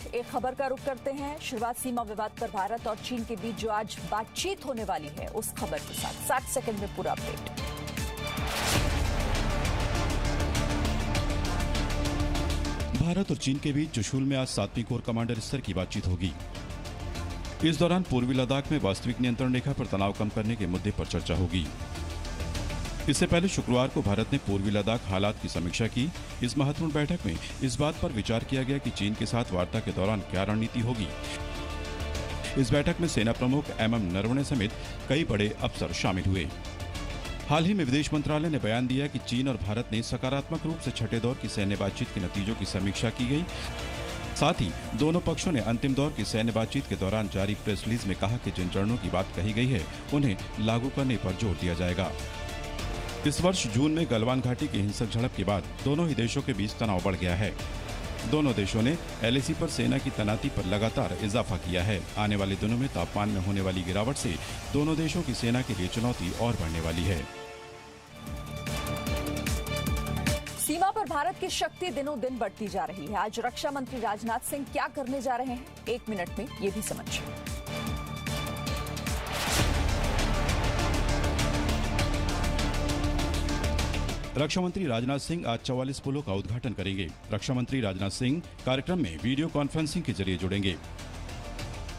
एक खबर का रुख करते हैं। शुरुआत सीमा विवाद पर भारत और चीन के बीच जो आज बातचीत होने वाली है उस खबर के साथ 60 सेकंड में पूरा अपडेट। भारत और चीन के बीच चुशूल में आज 7वीं कोर कमांडर स्तर की बातचीत होगी। इस दौरान पूर्वी लद्दाख में वास्तविक नियंत्रण रेखा पर तनाव कम करने के मुद्दे पर चर्चा होगी। इससे पहले शुक्रवार को भारत ने पूर्वी लद्दाख हालात की समीक्षा की। इस महत्वपूर्ण बैठक में इस बात पर विचार किया गया कि चीन के साथ वार्ता के दौरान क्या रणनीति होगी। इस बैठक में सेना प्रमुख MM नरवणे समेत कई बड़े अफसर शामिल हुए। हाल ही में विदेश मंत्रालय ने बयान दिया कि चीन और भारत ने सकारात्मक रूप से छठे दौर की सैन्य बातचीत के नतीजों की समीक्षा की गई। साथ ही दोनों पक्षों ने अंतिम दौर की सैन्य बातचीत के दौरान जारी प्रेस रिलीज में कहा कि जिन चरणों की बात कही गई है उन्हें लागू करने पर जोर दिया जाएगा। इस वर्ष जून में गलवान घाटी की हिंसक झड़प के बाद दोनों ही देशों के बीच तनाव बढ़ गया है। दोनों देशों ने LAC पर सेना की तैनाती पर लगातार इजाफा किया है। आने वाले दिनों में तापमान में होने वाली गिरावट से दोनों देशों की सेना के लिए चुनौती और बढ़ने वाली है। सीमा पर भारत की शक्ति दिनों दिन बढ़ती जा रही है। आज रक्षा मंत्री राजनाथ सिंह क्या करने जा रहे हैं, 1 मिनट में ये भी समझिए। रक्षा मंत्री राजनाथ सिंह आज 44 पुलों का उद्घाटन करेंगे। रक्षा मंत्री राजनाथ सिंह कार्यक्रम में वीडियो कॉन्फ्रेंसिंग के जरिए जुड़ेंगे।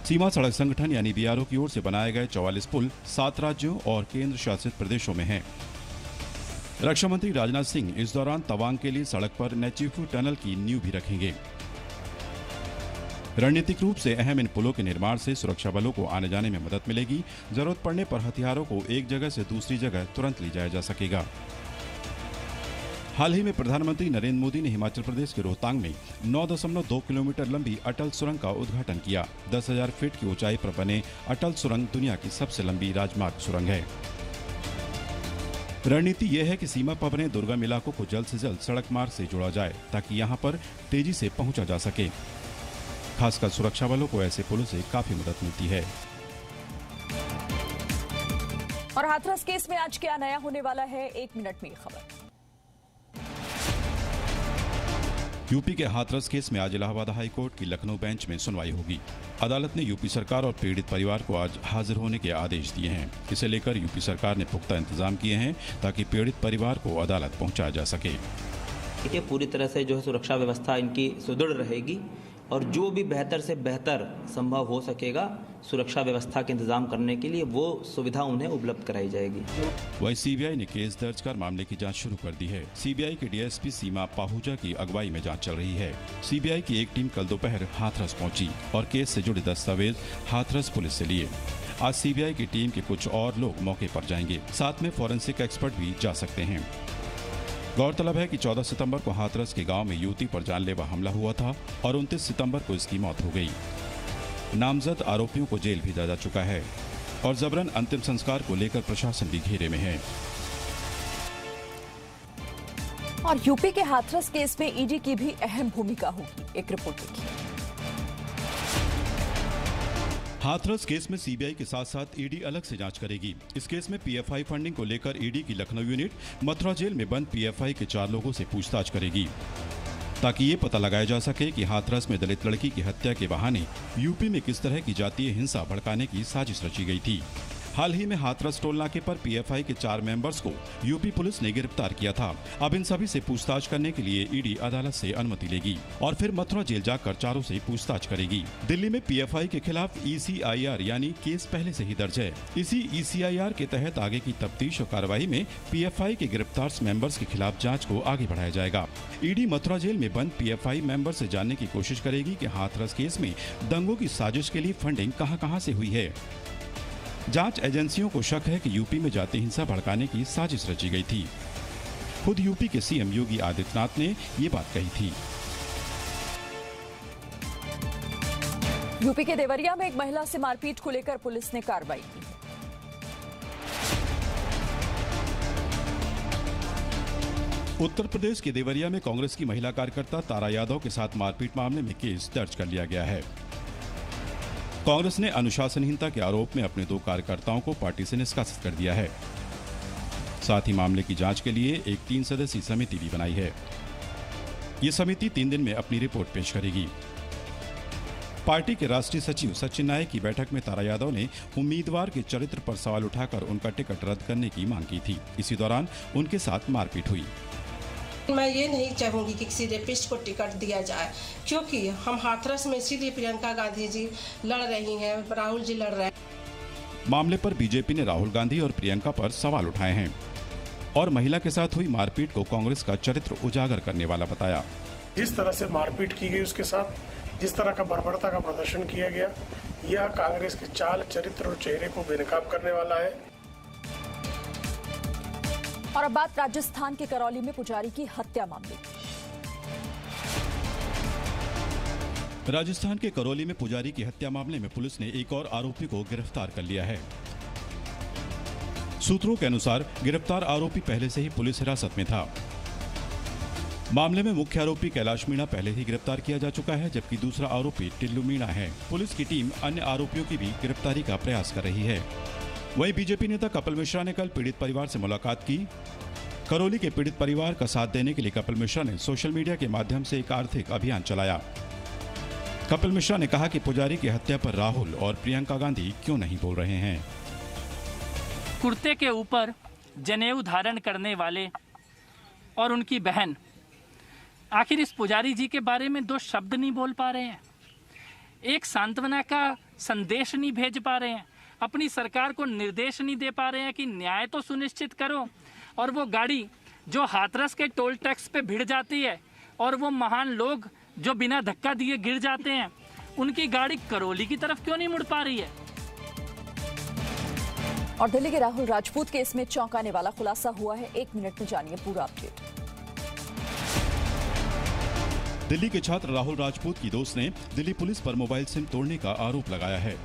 सीमा सड़क संगठन यानी BRO की ओर से बनाए गए 44 पुल 7 राज्यों और केंद्र शासित प्रदेशों में हैं। रक्षा मंत्री राजनाथ सिंह इस दौरान तवांग के लिए सड़क पर नेचीफू टनल की नींव भी रखेंगे। रणनीतिक रूप से अहम इन पुलों के निर्माण से सुरक्षा बलों को आने जाने में मदद मिलेगी। जरूरत पड़ने पर हथियारों को एक जगह से दूसरी जगह तुरंत ले जाया जा सकेगा। हाल ही में प्रधानमंत्री नरेंद्र मोदी ने हिमाचल प्रदेश के रोहतांग में 9.2 किलोमीटर लंबी अटल सुरंग का उद्घाटन किया। 10,000 फीट की ऊंचाई पर बने अटल सुरंग दुनिया की सबसे लंबी राजमार्ग सुरंग है। रणनीति यह है कि सीमा पर बने दुर्गम इलाकों को जल्द से जल्द सड़क मार्ग से जोड़ा जाए ताकि यहां पर तेजी से पहुंचा जा सके। खासकर सुरक्षा बलों को ऐसे पुलों से काफी मदद मिलती है। और हाथरस केस में आज क्या नया होने वाला है, 1 मिनट में ये खबर। यूपी के हाथरस केस में आज इलाहाबाद हाई कोर्ट की लखनऊ बेंच में सुनवाई होगी। अदालत ने यूपी सरकार और पीड़ित परिवार को आज हाजिर होने के आदेश दिए हैं। इसे लेकर यूपी सरकार ने पुख्ता इंतजाम किए हैं ताकि पीड़ित परिवार को अदालत पहुंचाया जा सके। ये पूरी तरह से जो है सुरक्षा व्यवस्था इनकी सुदृढ़ रहेगी और जो भी बेहतर से बेहतर संभव हो सकेगा सुरक्षा व्यवस्था के इंतजाम करने के लिए वो सुविधा उन्हें उपलब्ध कराई जाएगी। वहीं CBI ने केस दर्ज कर मामले की जांच शुरू कर दी है। CBI के DSP सीमा पाहुजा की अगुवाई में जांच चल रही है। CBI की एक टीम कल दोपहर हाथरस पहुंची और केस से जुड़े दस्तावेज हाथरस पुलिस से लिए। आज CBI की टीम के कुछ और लोग मौके पर जाएंगे। साथ में फॉरेंसिक एक्सपर्ट भी जा सकते हैं। गौरतलब है कि 14 सितंबर को हाथरस के गांव में युवती पर जानलेवा हमला हुआ था और 29 सितंबर को इसकी मौत हो गई। नामजद आरोपियों को जेल भेजा जा चुका है और जबरन अंतिम संस्कार को लेकर प्रशासन भी घेरे में है। और यूपी के हाथरस केस में ED की भी अहम भूमिका होगी, एक रिपोर्ट देखिए। हाथरस केस में CBI के साथ साथ ED अलग से जांच करेगी। इस केस में PFI फंडिंग को लेकर ED की लखनऊ यूनिट मथुरा जेल में बंद PFI के 4 लोगों से पूछताछ करेगी ताकि ये पता लगाया जा सके कि हाथरस में दलित लड़की की हत्या के बहाने यूपी में किस तरह की जातीय हिंसा भड़काने की साजिश रची गई थी। हाल ही में हाथरस टोल नाके पर PFI के 4 मेंबर्स को यूपी पुलिस ने गिरफ्तार किया था। अब इन सभी से पूछताछ करने के लिए ED अदालत से अनुमति लेगी और फिर मथुरा जेल जाकर चारों से पूछताछ करेगी। दिल्ली में PFI के खिलाफ ECIR यानी केस पहले से ही दर्ज है। इसी ECIR के तहत आगे की तफ्तीश और कार्रवाई में PFI के गिरफ्तार मेंबर्स के खिलाफ जाँच को आगे बढ़ाया जाएगा। ED मथुरा जेल में बंद PFI मेंबर से जानने की कोशिश करेगी कि हाथरस केस में दंगों की साजिश के लिए फंडिंग कहां से हुई है। जांच एजेंसियों को शक है कि यूपी में जाति हिंसा भड़काने की साजिश रची गई थी। खुद यूपी के CM योगी आदित्यनाथ ने ये बात कही थी। यूपी के देवरिया में एक महिला से मारपीट को लेकर पुलिस ने कार्रवाई की। उत्तर प्रदेश के देवरिया में कांग्रेस की महिला कार्यकर्ता तारा यादव के साथ मारपीट मामले में केस दर्ज कर लिया गया है। कांग्रेस ने अनुशासनहीनता के आरोप में अपने 2 कार्यकर्ताओं को पार्टी से निष्कासित कर दिया है। साथ ही मामले की जांच के लिए एक 3 सदस्यीय समिति भी बनाई है। ये समिति 3 दिन में अपनी रिपोर्ट पेश करेगी। पार्टी के राष्ट्रीय सचिव सचिन नायक की बैठक में तारा यादव ने उम्मीदवार के चरित्र पर सवाल उठाकर उनका टिकट रद्द करने की मांग की थी। इसी दौरान उनके साथ मारपीट हुई। मैं ये नहीं चाहूंगी कि किसी रेपिस्ट को टिकट दिया जाए, क्योंकि हम हाथरस में इसीलिए प्रियंका गांधी जी लड़ रही हैं, राहुल जी लड़ रहे हैं। मामले पर बीजेपी ने राहुल गांधी और प्रियंका पर सवाल उठाए हैं और महिला के साथ हुई मारपीट को कांग्रेस का चरित्र उजागर करने वाला बताया। जिस तरह से मारपीट की गई, उसके साथ जिस तरह का बर्बरता का प्रदर्शन किया गया, यह कांग्रेस के चाल, चरित्र और चेहरे को बेनकाब करने वाला है। और अब बात राजस्थान के करौली में पुजारी की हत्या मामले। राजस्थान के करौली में पुजारी की हत्या मामले में पुलिस ने एक और आरोपी को गिरफ्तार कर लिया है। सूत्रों के अनुसार गिरफ्तार आरोपी पहले से ही पुलिस हिरासत में था। मामले में मुख्य आरोपी कैलाश मीणा पहले ही गिरफ्तार किया जा चुका है, जबकि दूसरा आरोपी टिल्लू मीणा है। पुलिस की टीम अन्य आरोपियों की भी गिरफ्तारी का प्रयास कर रही है। वहीं बीजेपी नेता कपिल मिश्रा ने कल पीड़ित परिवार से मुलाकात की। करौली के पीड़ित परिवार का साथ देने के लिए कपिल मिश्रा ने सोशल मीडिया के माध्यम से एक आर्थिक अभियान चलाया। कपिल मिश्रा ने कहा कि पुजारी की हत्या पर राहुल और प्रियंका गांधी क्यों नहीं बोल रहे हैं। कुर्ते के ऊपर जनेऊ धारण करने वाले और उनकी बहन आखिर इस पुजारी जी के बारे में दो शब्द नहीं बोल पा रहे हैं, एक सांत्वना का संदेश नहीं भेज पा रहे हैं, अपनी सरकार को निर्देश नहीं दे पा रहे हैं कि न्याय तो सुनिश्चित करो। और वो गाड़ी जो हाथरस के टोल टैक्स पे भिड़ जाती है और वो महान लोग जो बिना धक्का दिए गिर जाते हैं, उनकी गाड़ी करौली की तरफ क्यों नहीं मुड़ पा रही है। और दिल्ली के राहुल राजपूत केस में चौंकाने वाला खुलासा हुआ है। 1 मिनट में जानिए पूरा अपडेट। दिल्ली के छात्र राहुल राजपूत की दोस्त ने दिल्ली पुलिस पर मोबाइल सिम तोड़ने का आरोप लगाया है।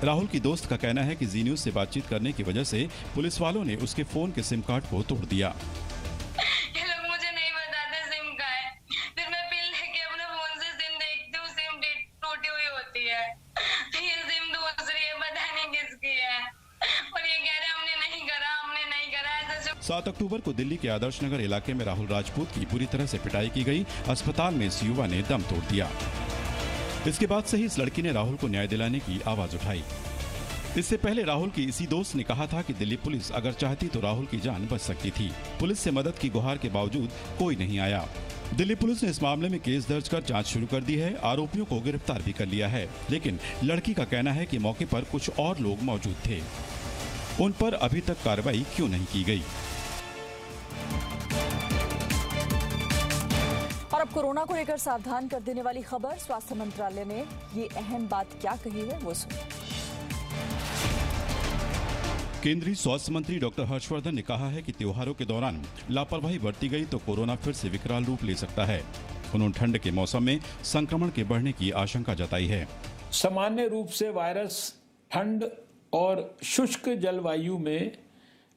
राहुल की दोस्त का कहना है कि जी न्यूज से बातचीत करने की वजह से पुलिस वालों ने उसके फोन के सिम कार्ड को तोड़ दिया। ये लोग मुझे नहीं बताते सिम का है, फिर मैं पिन लेके अपने फोन से सिम देखती हूँ, सिम टूटी हुई होती है। ये सिम दूसरी है, पता नहीं किसकी है, और ये कह रहे हमने नहीं करा, हमने नहीं करा। ऐसा 7 अक्टूबर को दिल्ली के आदर्श नगर इलाके में राहुल राजपूत की बुरी तरह से पिटाई की गई। अस्पताल में इस युवा ने दम तोड़ दिया। इसके बाद से ही इस लड़की ने राहुल को न्याय दिलाने की आवाज उठाई। इससे पहले राहुल की इसी दोस्त ने कहा था कि दिल्ली पुलिस अगर चाहती तो राहुल की जान बच सकती थी। पुलिस से मदद की गुहार के बावजूद कोई नहीं आया। दिल्ली पुलिस ने इस मामले में केस दर्ज कर जांच शुरू कर दी है। आरोपियों को गिरफ्तार भी कर लिया है, लेकिन लड़की का कहना है कि मौके पर कुछ और लोग मौजूद थे। उन पर अभी तक कार्रवाई क्यों नहीं की गई। और अब कोरोना को लेकर सावधान कर देने वाली खबर। स्वास्थ्य मंत्रालय ने ये अहम बात क्या कही है, वो सुनिए। केंद्रीय स्वास्थ्य मंत्री डॉक्टर हर्षवर्धन ने कहा है कि त्योहारों के दौरान लापरवाही बरती गई तो कोरोना फिर से विकराल रूप ले सकता है। उन्होंने ठंड के मौसम में संक्रमण के बढ़ने की आशंका जताई है। सामान्य रूप से वायरस ठंड और शुष्क जलवायु में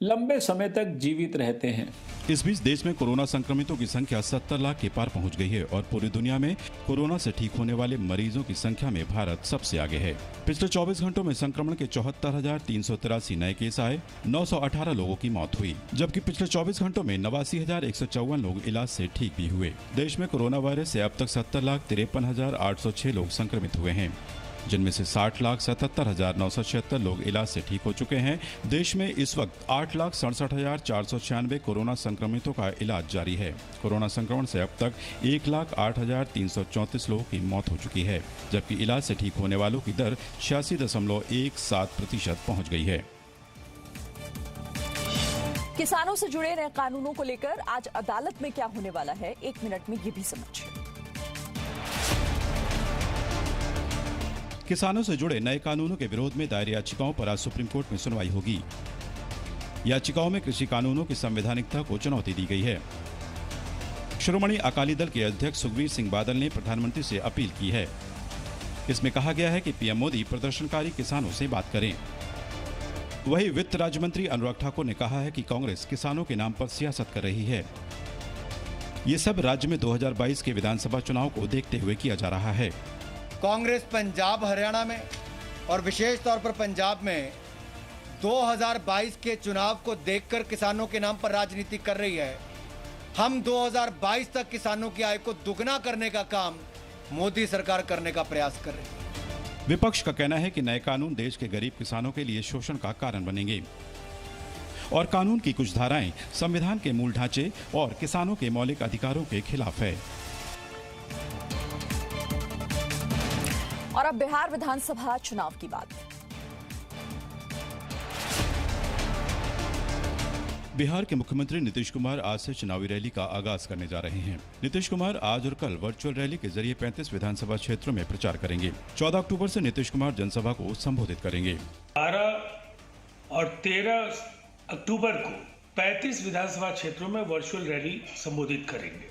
लंबे समय तक जीवित रहते हैं। इस बीच देश में कोरोना संक्रमितों की संख्या 70 लाख के पार पहुंच गई है और पूरी दुनिया में कोरोना से ठीक होने वाले मरीजों की संख्या में भारत सबसे आगे है। पिछले 24 घंटों में संक्रमण के 74,383 नए केस आए, 918 लोगों की मौत हुई, जबकि पिछले 24 घंटों में 89,154 लोग इलाज से ठीक भी हुए। देश में कोरोना वायरस से अब तक 70,53,806 लोग संक्रमित हुए हैं, जिनमें से 60,77,976 लोग इलाज से ठीक हो चुके हैं। देश में इस वक्त 8,67,496 कोरोना संक्रमितों का इलाज जारी है। कोरोना संक्रमण से अब तक 1,08,334 लोगों की मौत हो चुकी है, जबकि इलाज से ठीक होने वालों की दर 86.17% पहुंच गई है। किसानों से जुड़े नए कानूनों को लेकर आज अदालत में क्या होने वाला है, 1 मिनट में ये भी समझिए। किसानों से जुड़े नए कानूनों के विरोध में दायर याचिकाओं पर आज सुप्रीम कोर्ट में सुनवाई होगी। याचिकाओं में कृषि कानूनों की संवैधानिकता को चुनौती दी गई है। शिरोमणि अकाली दल के अध्यक्ष सुखबीर सिंह बादल ने प्रधानमंत्री से अपील की है। इसमें कहा गया है कि पीएम मोदी प्रदर्शनकारी किसानों से बात करें। वहीं वित्त राज्य मंत्री अनुराग ठाकुर ने कहा है कि कांग्रेस किसानों के नाम पर सियासत कर रही है। ये सब राज्य में 2022 के विधानसभा चुनाव को देखते हुए किया जा रहा है। कांग्रेस पंजाब हरियाणा में और विशेष तौर पर पंजाब में 2022 के चुनाव को देखकर किसानों के नाम पर राजनीति कर रही है। हम 2022 तक किसानों की आय को दुगना करने का काम मोदी सरकार करने का प्रयास कर रही है। विपक्ष का कहना है कि नए कानून देश के गरीब किसानों के लिए शोषण का कारण बनेंगे और कानून की कुछ धाराएं संविधान के मूल ढांचे और किसानों के मौलिक अधिकारों के खिलाफ है। और अब बिहार विधानसभा चुनाव की बात। बिहार के मुख्यमंत्री नीतीश कुमार आज से चुनावी रैली का आगाज करने जा रहे हैं। नीतीश कुमार आज और कल वर्चुअल रैली के जरिए 35 विधानसभा क्षेत्रों में प्रचार करेंगे। 14 अक्टूबर से नीतीश कुमार जनसभा को संबोधित करेंगे। 12 और 13 अक्टूबर को 35 विधानसभा क्षेत्रों में वर्चुअल रैली संबोधित करेंगे।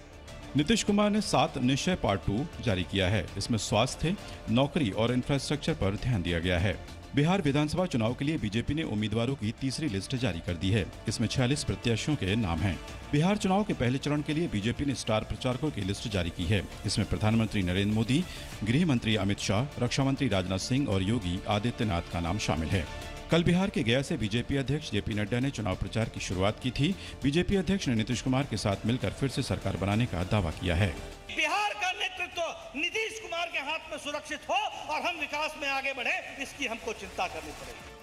नीतीश कुमार ने 7 निश्चय पार्ट 2 जारी किया है। इसमें स्वास्थ्य, नौकरी और इंफ्रास्ट्रक्चर पर ध्यान दिया गया है। बिहार विधानसभा चुनाव के लिए बीजेपी ने उम्मीदवारों की तीसरी लिस्ट जारी कर दी है। इसमें 46 प्रत्याशियों के नाम हैं। बिहार चुनाव के पहले चरण के लिए बीजेपी ने स्टार प्रचारकों की लिस्ट जारी की है। इसमें प्रधानमंत्री नरेंद्र मोदी, गृह मंत्री अमित शाह, रक्षा मंत्री राजनाथ सिंह और योगी आदित्यनाथ का नाम शामिल है। कल बिहार के गया से बीजेपी अध्यक्ष जेपी नड्डा ने चुनाव प्रचार की शुरुआत की थी। बीजेपी अध्यक्ष ने नीतीश कुमार के साथ मिलकर फिर से सरकार बनाने का दावा किया है। बिहार का नेतृत्व नीतीश कुमार के हाथ में सुरक्षित हो और हम विकास में आगे बढ़े, इसकी हमको चिंता करनी पड़ेगी।